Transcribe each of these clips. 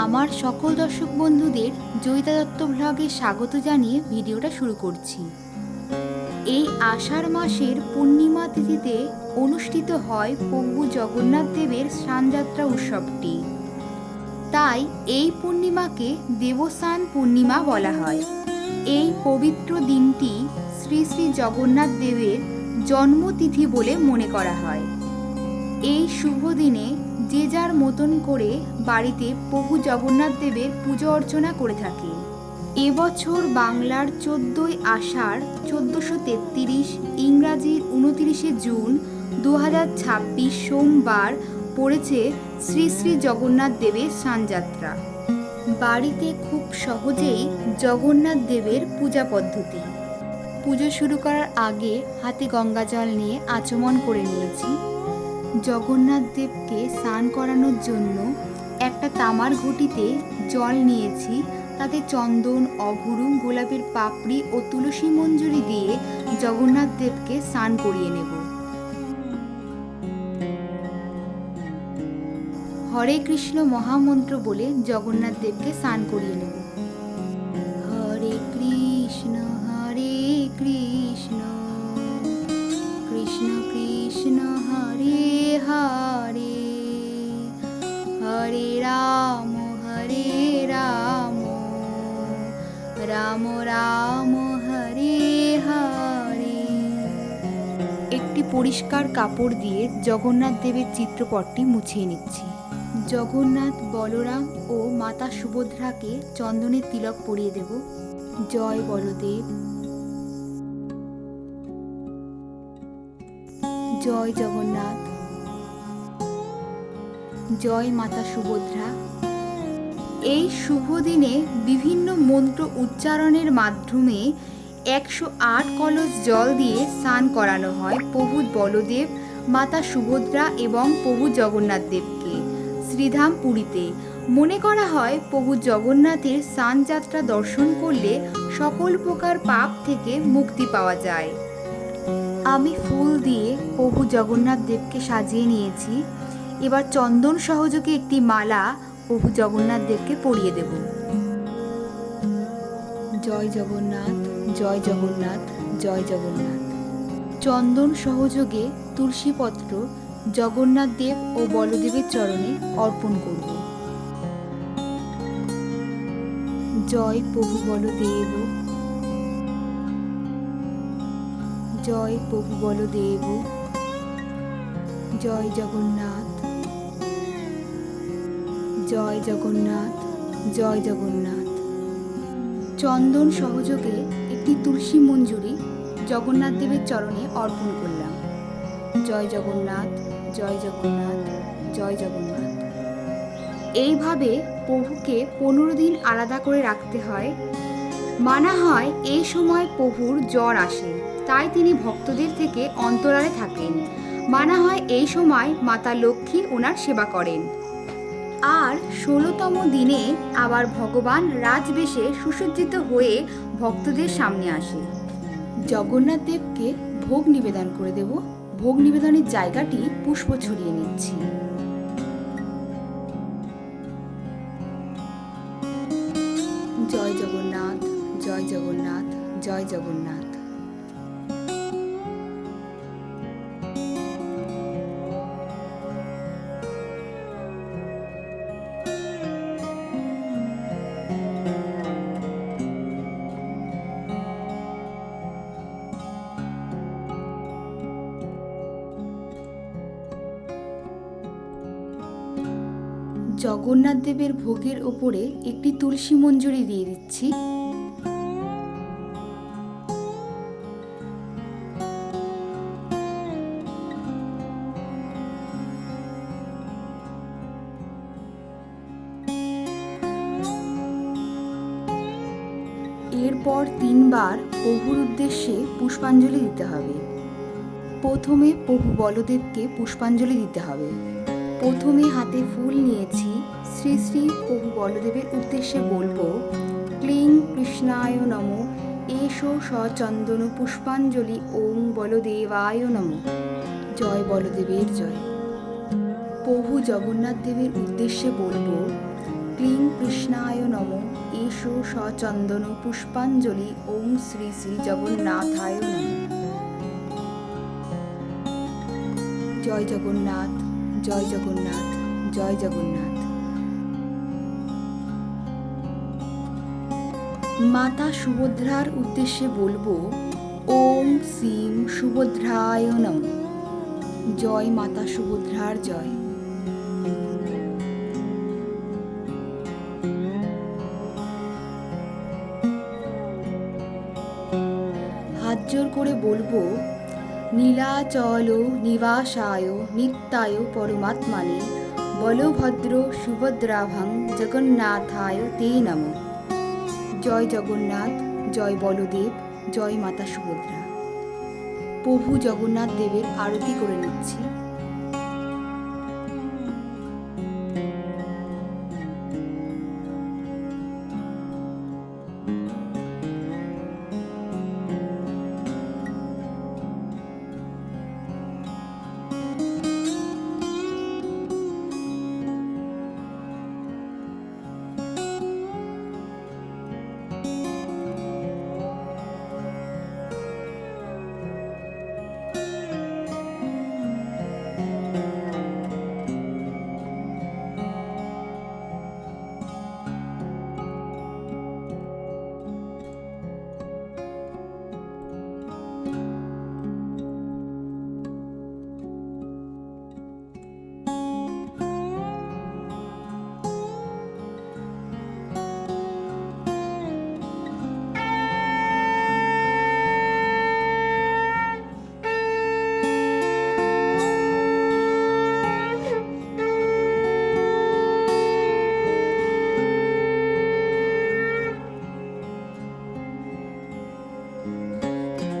আমার সকল দর্শক বন্ধুদের জয়িতা দত্ত ব্লগে স্বাগত জানিয়ে ভিডিওটা শুরু করছি। এই আষাঢ় মাসের পূর্ণিমা তিথিতে অনুষ্ঠিত হয় প্রভু জগন্নাথ দেবের স্নানযাত্রা উৎসবটি। তাই এই পূর্ণিমাকে দেবস্নান পূর্ণিমা বলা হয়। এই পবিত্র দিনটি শ্রী শ্রী জগন্নাথ দেবের জন্মতিথি বলে মনে করা হয়। এই শুভ দিনে যে যার মতন করে বাড়িতে প্রভু জগন্নাথ দেবের পুজো অর্চনা করে থাকে। এবছর বাংলার 14ই আষাঢ় 1433, ইংরাজির 29শে জুন 2026 সোমবার পড়েছে শ্রী শ্রী জগন্নাথ দেবের স্নানযাত্রা। বাড়িতে খুব সহজেই জগন্নাথ দেবের পূজা পদ্ধতি। পুজো শুরু করার আগে হাতে গঙ্গা জল নিয়ে আচমন করে নিয়েছি। জগন্নাথ দেবকে স্নান করানোর জন্য একটা তামার ঘটিতে জল নিয়েছি। তাতে চন্দন, অঘুরু, গোলাপের পাপড়ি ও তুলসী মঞ্জুরি দিয়ে জগন্নাথ দেবকে স্নান করিয়ে নেব। হরে কৃষ্ণ মহামন্ত্র বলে জগন্নাথ দেবকে স্নান করিয়ে নেব। হরে কৃষ্ণ কৃষ্ণ কৃষ্ণ হরে হরে, হরে রাম রাম রাম হরে হরে। একটি পরিষ্কার কাপড় দিয়ে জগন্নাথ দেবের চিত্রপটটি মুছিয়ে নিচ্ছি। জগন্নাথ, বলরাম ও মাতা সুভদ্রাকে চন্দনের তিলক পরিয়ে দেব। জয় বলদেব, জয় জগন্নাথ, জয় মাতা সুভদ্রা। এই শুভ দিনে বিভিন্ন মন্ত্র উচ্চারণের মাধ্যমে 108 কলস জল দিয়ে স্নান করানো হয় প্রভু বলদেব, মাতা সুভদ্রা এবং প্রভু জগন্নাথ দেবকে শ্রীধাম পুরীতে। মনে করা হয় প্রভু জগন্নাথের স্নানযাত্রা দর্শন করলে সকল প্রকার পাপ থেকে মুক্তি পাওয়া যায়। আমি ফুল দিয়ে প্রভু জগন্নাথ দেবকে সাজিয়ে নিয়েছি। এবার চন্দন সহযোগে একটি মালা প্রভু জগন্নাথ দেবকে পরিয়ে দেব। জয় জগন্নাথ, জয় জগন্নাথ, জয় জগন্নাথ। চন্দন সহযোগে তুলসীপত্র জগন্নাথ দেব ও বলদেবের চরণে অর্পণ করব। জয় প্রভু বলদেব, জয় প্রভু বলদেব, জয় জগন্নাথ, জয় জগন্নাথ, জয় জগন্নাথ। চন্দন সহযোগে একটি তুলসী মঞ্জুরি জগন্নাথ দেবের চরণে অর্পণ করলাম। জয় জগন্নাথ, জয় জগন্নাথ, জয় জগন্নাথ। এইভাবে প্রভুকে 15 দিন আলাদা করে রাখতে হয়। মানা হয় এই সময় প্রভুর জ্বর আসে, তাই তিনি ভক্তদের থেকে অন্তরালে থাকেন। মানা হয় এই সময় মাতা লক্ষ্মী ওনার সেবা করেন। আর 16তম দিনে আবার ভগবান রাজবেশে সুসজ্জিত হয়ে ভক্তদের সামনে আসে। জগন্নাথ দেবকে ভোগ নিবেদন করে দেব। ভোগ নিবেদনের জায়গাটি পুষ্প ছড়িয়ে নিচ্ছি। জয় জগন্নাথ, জয় জগন্নাথ, জয় জগন্নাথ। জগন্নাথ দেবের ভোগের ওপরে একটি তুলসী মঞ্জুরি দিয়ে দিচ্ছি। এরপর 3 বার প্রভুর উদ্দেশ্যে পুষ্পাঞ্জলি দিতে হবে। প্রথমে প্রভু বলদেবকে পুষ্পাঞ্জলি দিতে হবে। প্রথমে হাতে ফুল নিয়েছি। শ্রী শ্রী প্রভু বলদেবের উদ্দেশ্যে বলবো, ক্লিং কৃষ্ণায় নমঃ, এষো সচন্দন পুষ্পাঞ্জলি, ওং বলদেবায় নমঃ। জয় বলদেবের জয়। প্রভু জগন্নাথ দেবের উদ্দেশ্যে বলবো, ক্লিং কৃষ্ণায় নম। এষো সচন্দন পুষ্পাঞ্জলি। ওং শ্রী শ্রী জগন্নাথায় নম। জয় জগন্নাথ, জয় জগন্নাথ, জয় জগন্নাথ। মাতা সুভদ্রার উদ্দেশ্যে বলবো ওং শ্রীম সুভদ্রায় নমঃ। জয় মাতা সুভদ্রার জয়। হাত জোর করে বলবো নীলাচল নিবাসায় নিত্যায় পরমাত্মানে বলভদ্র সুভদ্রাভং জগন্নাথায় তে নমঃ। জয় জগন্নাথ, জয় বলদেব, জয় মাতা সুভদ্রা। প্রভু জগন্নাথ দেবের আরতি করে নিচ্ছি।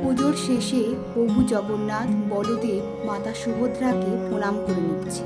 পুজোর শেষে প্রভু জগন্নাথ, বলদেব, মাতা সুভদ্রাকে প্রণাম করে নিচ্ছি।